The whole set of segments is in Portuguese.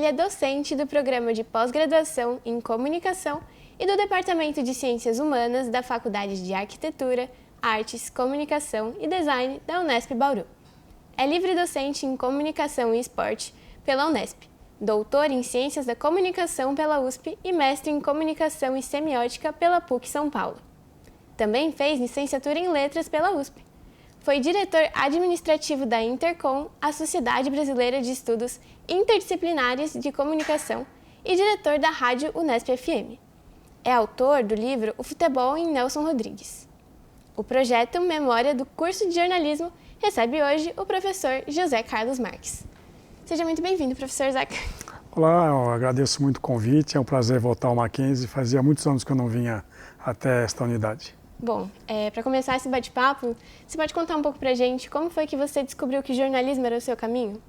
é docente do Programa de Pós-Graduação em Comunicação e do Departamento de Ciências Humanas da Faculdade de Arquitetura, Artes, Comunicação e Design da Unesp Bauru. É livre docente em Comunicação e Esporte pela Unesp, doutor em Ciências da Comunicação pela USP e mestre em Comunicação e Semiótica pela PUC São Paulo. Também fez licenciatura em Letras pela USP. Foi diretor administrativo da Intercom, a Sociedade Brasileira de Estudos Interdisciplinares de Comunicação, e diretor da Rádio Unesp FM. É autor do livro O Futebol em Nelson Rodrigues. O projeto Memória do curso de jornalismo recebe hoje o professor José Carlos Marques. Seja muito bem-vindo, professor Zaca. Olá, eu agradeço muito o convite, é um prazer voltar ao Mackenzie, fazia muitos anos que eu não vinha até esta unidade. Bom, para começar esse bate-papo, você pode contar um pouco pra gente como foi que você descobriu que jornalismo era o seu caminho?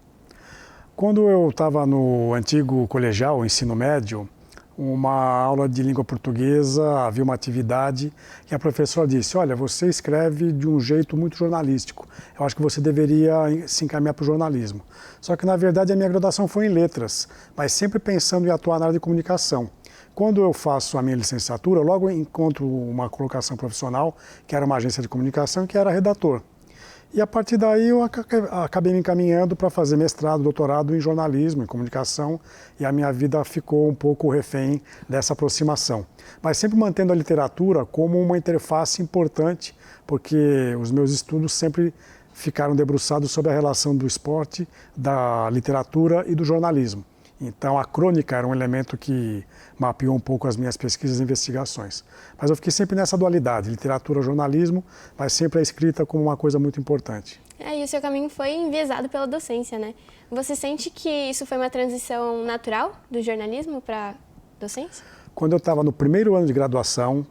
Quando eu estava no antigo colegial, ensino médio, uma aula de língua portuguesa, havia uma atividade e a professora disse, olha, você escreve de um jeito muito jornalístico, eu acho que você deveria se encaminhar para o jornalismo. Só que, na verdade, a minha graduação foi em letras, mas sempre pensando em atuar na área de comunicação. Quando eu faço a minha licenciatura, logo encontro uma colocação profissional, que era uma agência de comunicação, que era redator. E a partir daí eu acabei me encaminhando para fazer mestrado, doutorado em jornalismo, em comunicação, e a minha vida ficou um pouco refém dessa aproximação. Mas sempre mantendo a literatura como uma interface importante, porque os meus estudos sempre ficaram debruçados sobre a relação do esporte, da literatura e do jornalismo. Então, a crônica era um elemento que mapeou um pouco as minhas pesquisas e investigações. Mas eu fiquei sempre nessa dualidade, literatura, jornalismo, mas sempre a escrita como uma coisa muito importante. E o seu caminho foi enviesado pela docência, né? Você sente que isso foi uma transição natural do jornalismo para a docência? Quando eu estava no primeiro ano de graduação,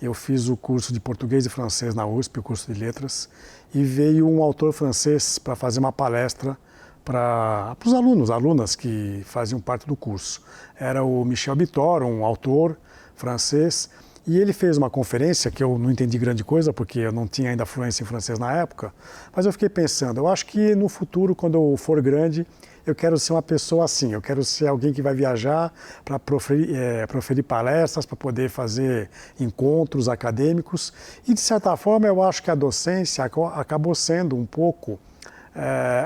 eu fiz o curso de português e francês na USP, o curso de letras, e veio um autor francês para fazer uma palestra para os alunas que faziam parte do curso. Era o Michel Bittor, um autor francês, e ele fez uma conferência que eu não entendi grande coisa, porque eu não tinha ainda fluência em francês na época, mas eu fiquei pensando, eu acho que no futuro, quando eu for grande, eu quero ser uma pessoa assim, eu quero ser alguém que vai viajar para proferir palestras, para poder fazer encontros acadêmicos, e de certa forma eu acho que a docência acabou sendo um pouco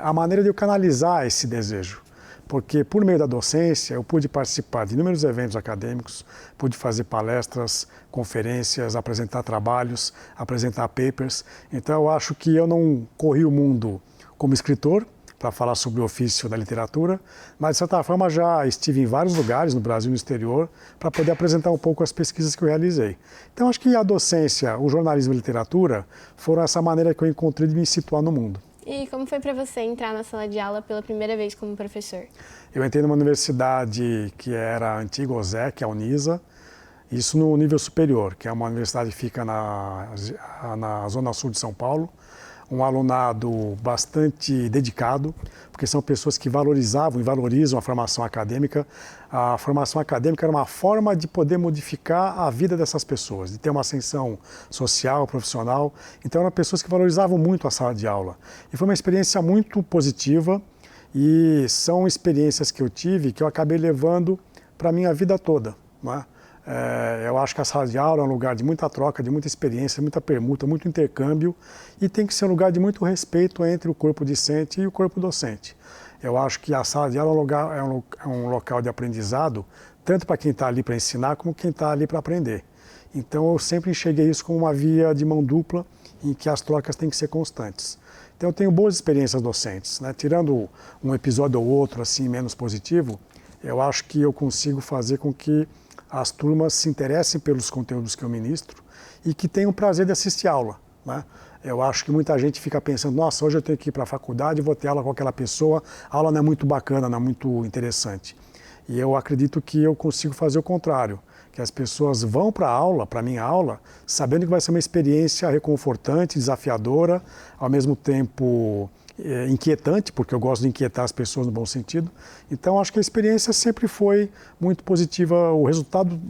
a maneira de eu canalizar esse desejo, porque por meio da docência eu pude participar de inúmeros eventos acadêmicos, pude fazer palestras, conferências, apresentar trabalhos, apresentar papers, então eu acho que eu não corri o mundo como escritor para falar sobre o ofício da literatura, mas de certa forma já estive em vários lugares no Brasil e no exterior para poder apresentar um pouco as pesquisas que eu realizei. Então acho que a docência, o jornalismo e a literatura foram essa maneira que eu encontrei de me situar no mundo. E como foi para você entrar na sala de aula pela primeira vez como professor? Eu entrei numa universidade que era a antiga OSEC, a Unisa, isso no nível superior, que é uma universidade que fica na zona sul de São Paulo, um alunado bastante dedicado, porque são pessoas que valorizavam e valorizam a formação acadêmica. A formação acadêmica era uma forma de poder modificar a vida dessas pessoas, de ter uma ascensão social, profissional. Então eram pessoas que valorizavam muito a sala de aula. E foi uma experiência muito positiva e são experiências que eu tive que eu acabei levando para a minha vida toda, não é? Eu acho que a sala de aula é um lugar de muita troca, de muita experiência, muita permuta, muito intercâmbio e tem que ser um lugar de muito respeito entre o corpo discente e o corpo docente. Eu acho que a sala de aula é um local de aprendizado, tanto para quem está ali para ensinar, como quem está ali para aprender. Então eu sempre enxerguei isso como uma via de mão dupla, em que as trocas têm que ser constantes. Então eu tenho boas experiências docentes, né? Tirando um episódio ou outro assim menos positivo, eu acho que eu consigo fazer com que as turmas se interessem pelos conteúdos que eu ministro e que tenham o prazer de assistir aula, né? Eu acho que muita gente fica pensando, nossa, hoje eu tenho que ir para a faculdade, vou ter aula com aquela pessoa, a aula não é muito bacana, não é muito interessante. E eu acredito que eu consigo fazer o contrário, que as pessoas vão para a aula, para a minha aula, sabendo que vai ser uma experiência reconfortante, desafiadora, ao mesmo tempo inquietante, porque eu gosto de inquietar as pessoas no bom sentido. Então, acho que a experiência sempre foi muito positiva, o resultado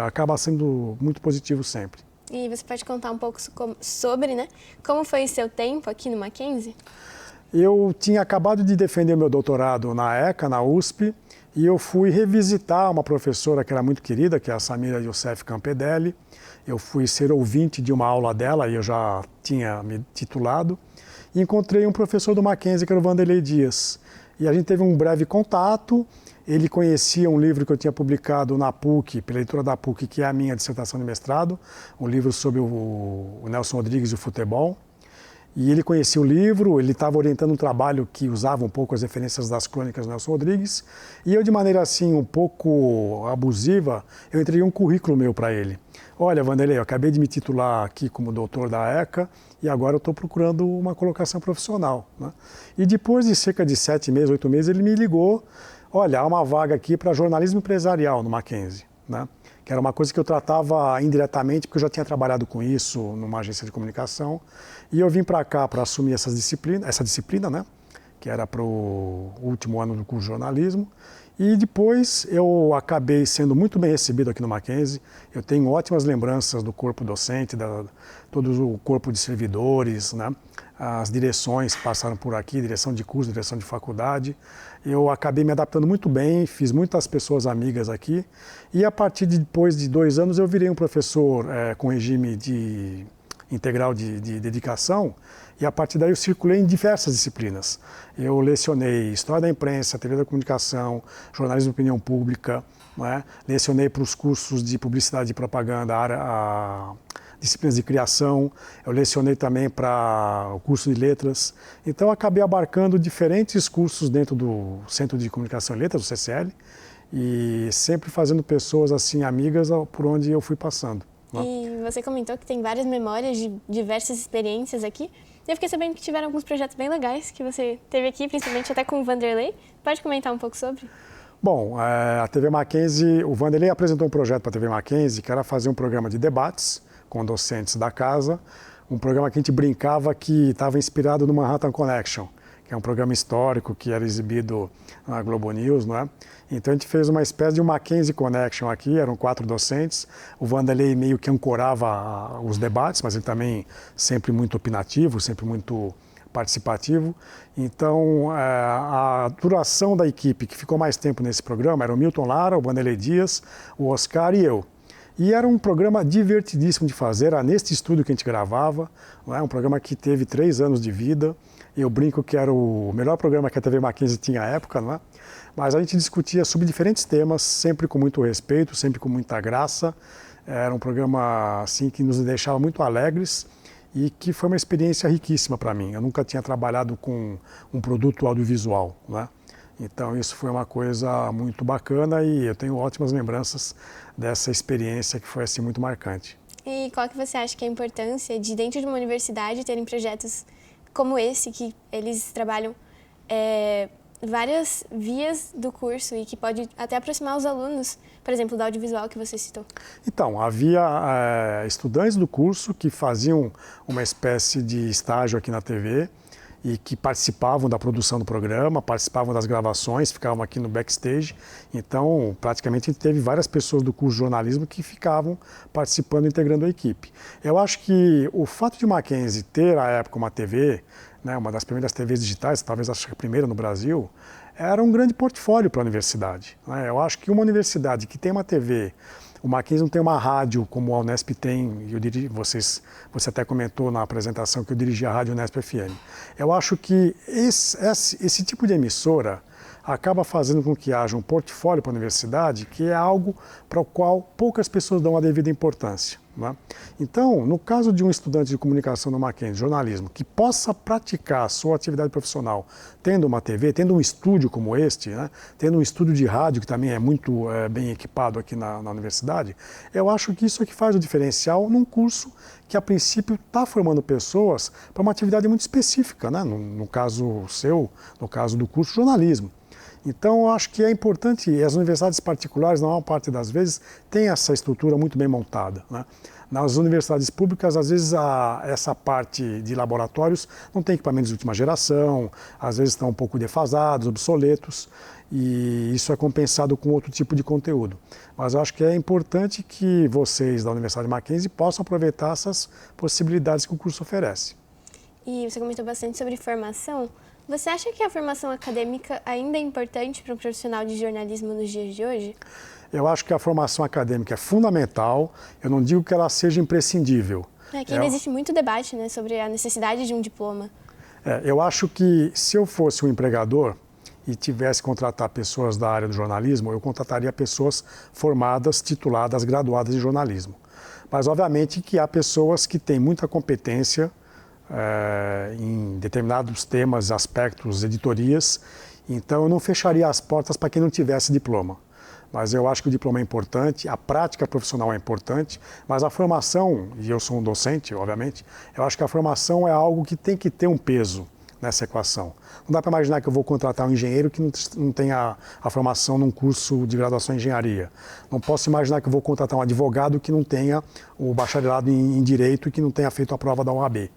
acaba sendo muito positivo sempre. E você pode contar um pouco sobre, né, como foi o seu tempo aqui no Mackenzie? Eu tinha acabado de defender meu doutorado na ECA, na USP, e eu fui revisitar uma professora que era muito querida, que é a Samira Youssef Campedelli. Eu fui ser ouvinte de uma aula dela, e eu já tinha me titulado, e encontrei um professor do Mackenzie, que era o Vanderlei Dias. E a gente teve um breve contato. Ele conhecia um livro que eu tinha publicado na PUC, pela editora da PUC, que é a minha dissertação de mestrado, um livro sobre o Nelson Rodrigues e o futebol. E ele conhecia o livro, ele estava orientando um trabalho que usava um pouco as referências das crônicas do Nelson Rodrigues. E eu, de maneira assim, um pouco abusiva, eu entreguei um currículo meu para ele. Olha, Vanderlei, eu acabei de me titular aqui como doutor da ECA e agora eu estou procurando uma colocação profissional, né? E depois de cerca de 7 meses, 8 meses, ele me ligou. Olha, há uma vaga aqui para jornalismo empresarial no Mackenzie, né? Que era uma coisa que eu tratava indiretamente, porque eu já tinha trabalhado com isso numa agência de comunicação. E eu vim para cá para assumir essa disciplina, né? Que era para o último ano do curso de jornalismo. E depois eu acabei sendo muito bem recebido aqui no Mackenzie. Eu tenho ótimas lembranças do corpo docente, todo o corpo de servidores, né? As direções que passaram por aqui, direção de curso, direção de faculdade. Eu acabei me adaptando muito bem, fiz muitas pessoas amigas aqui. E a partir de depois de 2 anos eu virei um professor com regime integral de dedicação. E a partir daí eu circulei em diversas disciplinas. Eu lecionei História da Imprensa, Teoria da Comunicação, Jornalismo de Opinião Pública, né? Lecionei para os cursos de Publicidade e Propaganda, disciplinas de criação, eu lecionei também para o curso de letras. Então, eu acabei abarcando diferentes cursos dentro do Centro de Comunicação e Letras, do CCL, e sempre fazendo pessoas assim, amigas por onde eu fui passando, né? E você comentou que tem várias memórias de diversas experiências aqui. Eu fiquei sabendo que tiveram alguns projetos bem legais que você teve aqui, principalmente até com o Vanderlei. Pode comentar um pouco sobre? Bom, a TV Mackenzie, o Vanderlei apresentou um projeto para a TV Mackenzie, que era fazer um programa de debates com docentes da casa, um programa que a gente brincava que estava inspirado no Manhattan Connection, que é um programa histórico que era exibido na Globo News, não é? Então a gente fez uma espécie de um Mackenzie Connection aqui, eram 4 docentes, o Vanderlei meio que ancorava os debates, mas ele também sempre muito opinativo, sempre muito participativo. Então a duração da equipe que ficou mais tempo nesse programa era o Milton Lara, o Vanderlei Dias, o Oscar e eu. E era um programa divertidíssimo de fazer, era neste estúdio que a gente gravava, não é? Um programa que teve 3 anos de vida. Eu brinco que era o melhor programa que a TV Mackenzie tinha à época, não é? Mas a gente discutia sobre diferentes temas, sempre com muito respeito, sempre com muita graça. Era um programa assim, que nos deixava muito alegres e que foi uma experiência riquíssima para mim. Eu nunca tinha trabalhado com um produto audiovisual, não é? Então isso foi uma coisa muito bacana e eu tenho ótimas lembranças dessa experiência que foi assim muito marcante. E qual que você acha que é a importância de dentro de uma universidade terem projetos como esse, que eles trabalham várias vias do curso e que pode até aproximar os alunos, por exemplo, do audiovisual que você citou? Então, havia estudantes do curso que faziam uma espécie de estágio aqui na TV e que participavam da produção do programa, participavam das gravações, ficavam aqui no backstage. Então, praticamente, a gente teve várias pessoas do curso de jornalismo que ficavam participando, integrando a equipe. Eu acho que o fato de Mackenzie ter, à época, uma TV, né, uma das primeiras TVs digitais, talvez acho que a primeira no Brasil, era um grande portfólio para a universidade, né? Eu acho que uma universidade que tem uma TV, o Mackenzie não tem uma rádio como a Unesp tem, você até comentou na apresentação que eu dirigi a rádio Unesp FM. Eu acho que esse tipo de emissora acaba fazendo com que haja um portfólio para a universidade que é algo para o qual poucas pessoas dão a devida importância, né? Então, no caso de um estudante de comunicação no Mackenzie, jornalismo, que possa praticar a sua atividade profissional tendo uma TV, tendo um estúdio como este, né? Tendo um estúdio de rádio que também é muito bem equipado aqui na universidade, eu acho que isso é que faz o diferencial num curso que a princípio está formando pessoas para uma atividade muito específica, né? No caso seu, no caso do curso de jornalismo. Então, eu acho que é importante, e as universidades particulares, na maior parte das vezes, têm essa estrutura muito bem montada, né? Nas universidades públicas, às vezes, essa parte de laboratórios não tem equipamentos de última geração, às vezes estão um pouco defasados, obsoletos, e isso é compensado com outro tipo de conteúdo. Mas eu acho que é importante que vocês da Universidade Mackenzie possam aproveitar essas possibilidades que o curso oferece. E você comentou bastante sobre formação. Você acha que a formação acadêmica ainda é importante para um profissional de jornalismo nos dias de hoje? Eu acho que a formação acadêmica é fundamental, eu não digo que ela seja imprescindível. Aqui ainda existe muito debate, né, sobre a necessidade de um diploma. Eu acho que se eu fosse um empregador e tivesse que contratar pessoas da área do jornalismo, eu contrataria pessoas formadas, tituladas, graduadas em jornalismo. Mas, obviamente, que há pessoas que têm muita competência em determinados temas, aspectos, editorias, então eu não fecharia as portas para quem não tivesse diploma. Mas eu acho que o diploma é importante, a prática profissional é importante, mas a formação, e eu sou um docente, obviamente, eu acho que a formação é algo que tem que ter um peso nessa equação. Não dá para imaginar que eu vou contratar um engenheiro que não tenha a formação num curso de graduação em engenharia. Não posso imaginar que eu vou contratar um advogado que não tenha o bacharelado em direito e que não tenha feito a prova da OAB.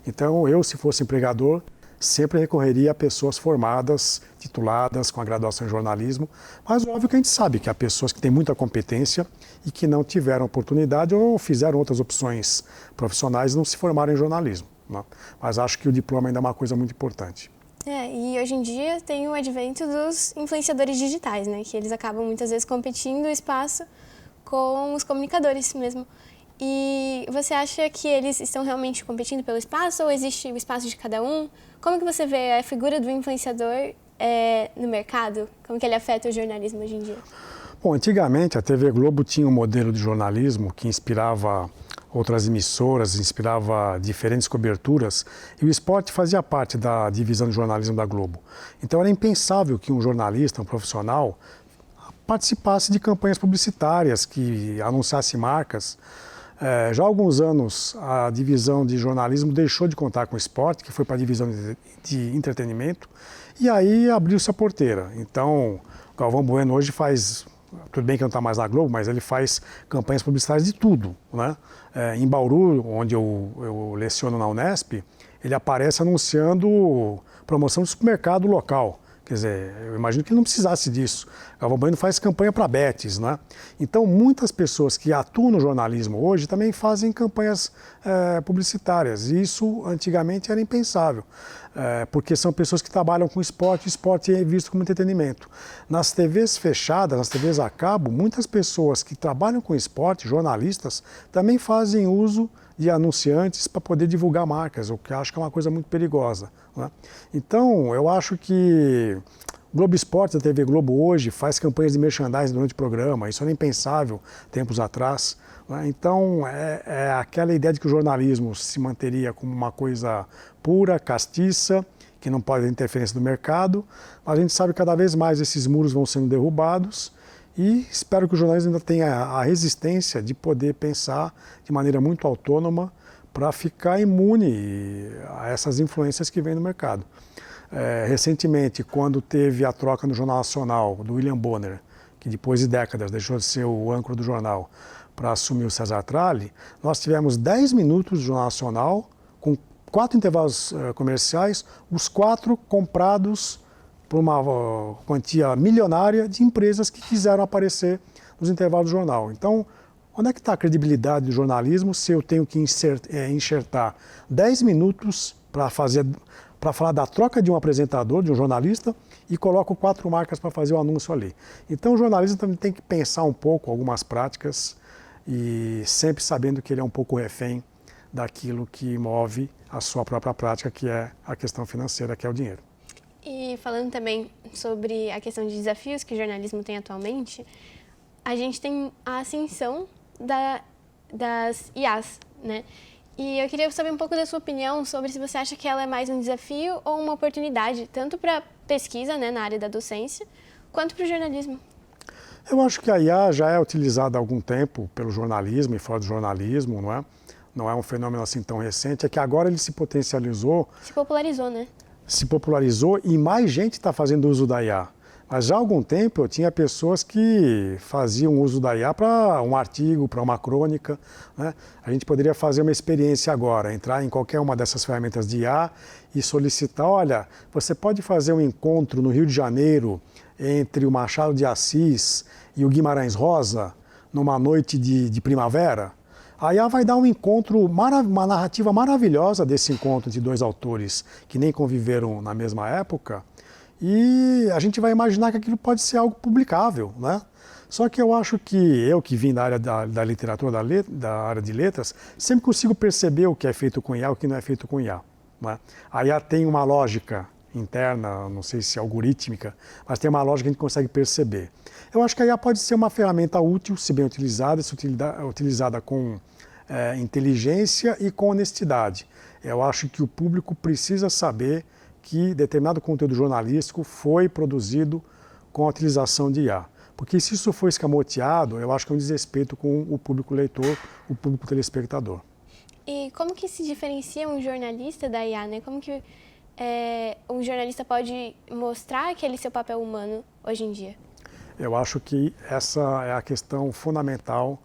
Então, eu, se fosse empregador, sempre recorreria a pessoas formadas, tituladas, com a graduação em jornalismo, mas óbvio que a gente sabe que há pessoas que têm muita competência e que não tiveram oportunidade ou fizeram outras opções profissionais e não se formaram em jornalismo, né? Mas acho que o diploma ainda é uma coisa muito importante. E hoje em dia tem o advento dos influenciadores digitais, né, que eles acabam muitas vezes competindo o espaço com os comunicadores mesmo. E você acha que eles estão realmente competindo pelo espaço ou existe o espaço de cada um? Como que você vê a figura do influenciador no mercado? Como que ele afeta o jornalismo hoje em dia? Bom, antigamente a TV Globo tinha um modelo de jornalismo que inspirava outras emissoras, inspirava diferentes coberturas e o esporte fazia parte da divisão de jornalismo da Globo. Então era impensável que um jornalista, um profissional, participasse de campanhas publicitárias, que anunciasse marcas. Já há alguns anos, a divisão de jornalismo deixou de contar com o esporte, que foi para a divisão de entretenimento, e aí abriu-se a porteira. Então, o Galvão Bueno hoje faz, tudo bem que não está mais na Globo, mas ele faz campanhas publicitárias de tudo, né? Em Bauru, onde eu leciono na Unesp, ele aparece anunciando promoção de supermercado local. Quer dizer, eu imagino que ele não precisasse disso. Galvão Bueno faz campanha para Betis, né? Então, muitas pessoas que atuam no jornalismo hoje também fazem campanhas publicitárias. E isso, antigamente, era impensável, porque são pessoas que trabalham com esporte, e esporte é visto como entretenimento. Nas TVs fechadas, nas TVs a cabo, muitas pessoas que trabalham com esporte, jornalistas, também fazem uso de anunciantes para poder divulgar marcas, o que eu acho que é uma coisa muito perigosa, né? Então, eu acho que o Globo Esporte, a TV Globo hoje, faz campanhas de merchandising durante o programa, isso era impensável tempos atrás, né? Então, é aquela ideia de que o jornalismo se manteria como uma coisa pura, castiça, que não pode ter interferência do mercado, mas a gente sabe que cada vez mais esses muros vão sendo derrubados. E espero que o jornalismo ainda tenha a resistência de poder pensar de maneira muito autônoma para ficar imune a essas influências que vêm no mercado. Recentemente, quando teve a troca no Jornal Nacional do William Bonner, que depois de décadas deixou de ser o âncora do jornal para assumir o César Tralli, nós tivemos 10 minutos do Jornal Nacional com 4 intervalos comerciais, os 4 comprados por uma quantia milionária de empresas que quiseram aparecer nos intervalos do jornal. Então, onde é que está a credibilidade do jornalismo se eu tenho que enxertar 10 minutos para falar da troca de um apresentador, de um jornalista, e coloco 4 marcas para fazer o anúncio ali? Então, o jornalista também tem que pensar um pouco algumas práticas e sempre sabendo que ele é um pouco refém daquilo que move a sua própria prática, que é a questão financeira, que é o dinheiro. E falando também sobre a questão de desafios que o jornalismo tem atualmente, a gente tem a ascensão das IAs, né? E eu queria saber um pouco da sua opinião sobre se você acha que ela é mais um desafio ou uma oportunidade, tanto para pesquisa, né, na área da docência, quanto para o jornalismo. Eu acho que a IA já é utilizada há algum tempo pelo jornalismo e fora do jornalismo, não é? Não é um fenômeno assim tão recente, é que agora ele se potencializou. Se popularizou, né? Se popularizou e mais gente está fazendo uso da IA. Mas já há algum tempo eu tinha pessoas que faziam uso da IA para um artigo, para uma crônica, né? A gente poderia fazer uma experiência agora, entrar em qualquer uma dessas ferramentas de IA e solicitar, olha, você pode fazer um encontro no Rio de Janeiro entre o Machado de Assis e o Guimarães Rosa numa noite de primavera? A IA vai dar um encontro, uma narrativa maravilhosa desse encontro entre dois autores que nem conviveram na mesma época, e a gente vai imaginar que aquilo pode ser algo publicável, né? Só que eu acho que eu, que vim da área da literatura, da área de letras, sempre consigo perceber o que é feito com IA e o que não é feito com IA. Né? A IA tem uma lógica interna, não sei se algorítmica, mas tem uma lógica que a gente consegue perceber. Eu acho que a IA pode ser uma ferramenta útil, se bem utilizada, se utilizada com inteligência e com honestidade. Eu acho que o público precisa saber que determinado conteúdo jornalístico foi produzido com a utilização de IA. Porque se isso for escamoteado, eu acho que é um desrespeito com o público leitor, o público telespectador. E como que se diferencia um jornalista da IA, né? Como que um jornalista pode mostrar aquele seu papel humano hoje em dia? Eu acho que essa é a questão fundamental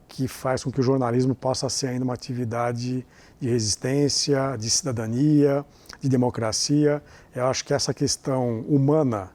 que faz com que o jornalismo possa ser ainda uma atividade de resistência, de cidadania, de democracia. Eu acho que essa questão humana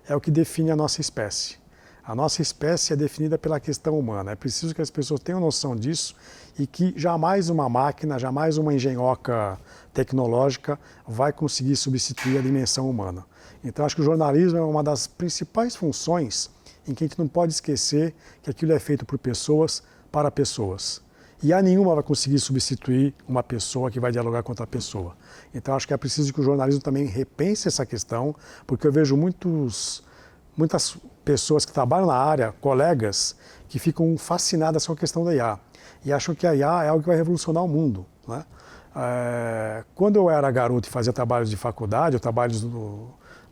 é o que define a nossa espécie. A nossa espécie é definida pela questão humana. É preciso que as pessoas tenham noção disso e que jamais uma máquina, jamais uma engenhoca tecnológica vai conseguir substituir a dimensão humana. Então, acho que o jornalismo é uma das principais funções em que a gente não pode esquecer que aquilo é feito por pessoas para pessoas. E a nenhuma vai conseguir substituir uma pessoa que vai dialogar com outra pessoa. Então, acho que é preciso que o jornalismo também repense essa questão, porque eu vejo muitas pessoas que trabalham na área, colegas, que ficam fascinadas com a questão da IA. E acham que a IA é algo que vai revolucionar o mundo. Né? Quando eu era garoto e fazia trabalhos de faculdade, ou trabalhos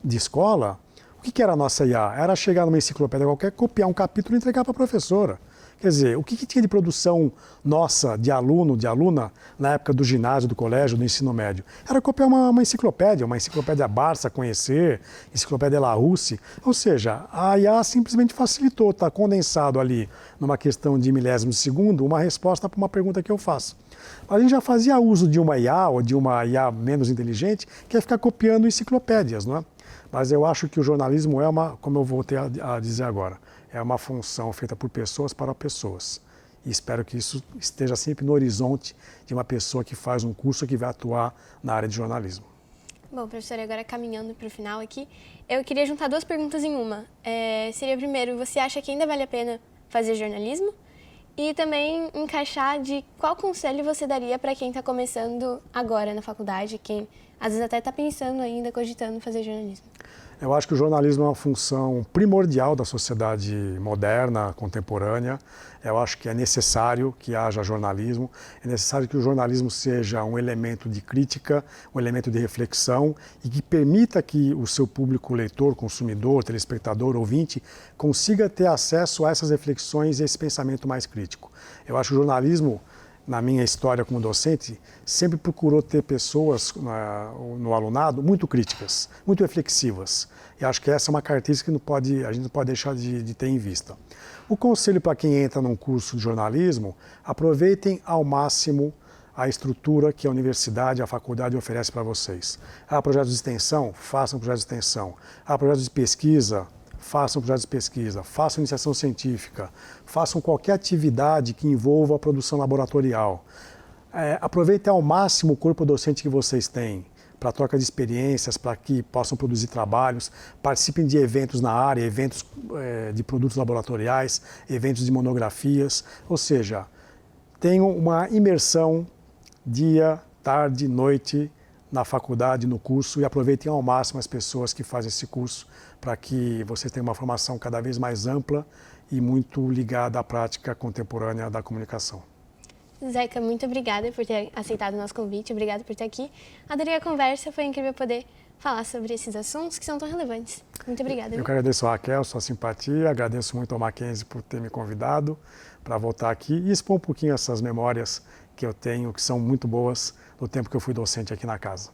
de escola, o que era a nossa IA? Era chegar numa enciclopédia qualquer, copiar um capítulo e entregar para a professora. Quer dizer, o que tinha de produção nossa, de aluno, de aluna, na época do ginásio, do colégio, do ensino médio? Era copiar uma enciclopédia Barça, Conhecer, enciclopédia Larousse. Ou seja, a IA simplesmente facilitou, está condensado ali, numa questão de milésimos de segundo, uma resposta para uma pergunta que eu faço. A gente já fazia uso de uma IA, ou de uma IA menos inteligente, que é ficar copiando enciclopédias, não é? Mas eu acho que o jornalismo é como eu voltei a dizer agora, é uma função feita por pessoas para pessoas. E espero que isso esteja sempre no horizonte de uma pessoa que faz um curso que vai atuar na área de jornalismo. Bom, professora, agora caminhando para o final aqui, eu queria juntar duas perguntas em uma. Seria, primeiro, você acha que ainda vale a pena fazer jornalismo? E também encaixar de qual conselho você daria para quem está começando agora na faculdade, quem às vezes até está pensando ainda, cogitando fazer jornalismo. Eu acho que o jornalismo é uma função primordial da sociedade moderna, contemporânea. Eu acho que é necessário que haja jornalismo, é necessário que o jornalismo seja um elemento de crítica, um elemento de reflexão e que permita que o seu público leitor, consumidor, telespectador, ouvinte, consiga ter acesso a essas reflexões e esse pensamento mais crítico. Eu acho que o jornalismo, na minha história como docente, sempre procurou ter pessoas no alunado muito críticas, muito reflexivas. E acho que essa é uma característica que a gente não pode deixar de ter em vista. O conselho para quem entra num curso de jornalismo, aproveitem ao máximo a estrutura que a universidade, a faculdade oferece para vocês. Há projetos de extensão? Façam projetos de extensão. Há projetos de pesquisa? Façam projetos de pesquisa, façam iniciação científica, façam qualquer atividade que envolva a produção laboratorial. Aproveitem ao máximo o corpo docente que vocês têm para troca de experiências, para que possam produzir trabalhos, participem de eventos na área, eventos de produtos laboratoriais, eventos de monografias, ou seja, tenham uma imersão dia, tarde, noite, na faculdade, no curso, e aproveitem ao máximo as pessoas que fazem esse curso para que vocês tenham uma formação cada vez mais ampla e muito ligada à prática contemporânea da comunicação. Zeca, muito obrigada por ter aceitado o nosso convite, obrigada por estar aqui. Adorei a conversa, foi incrível poder falar sobre esses assuntos que são tão relevantes. Muito obrigada. Eu que agradeço a Raquel, sua simpatia, agradeço muito ao Mackenzie por ter me convidado para voltar aqui e expor um pouquinho essas memórias que eu tenho, que são muito boas, do tempo que eu fui docente aqui na casa.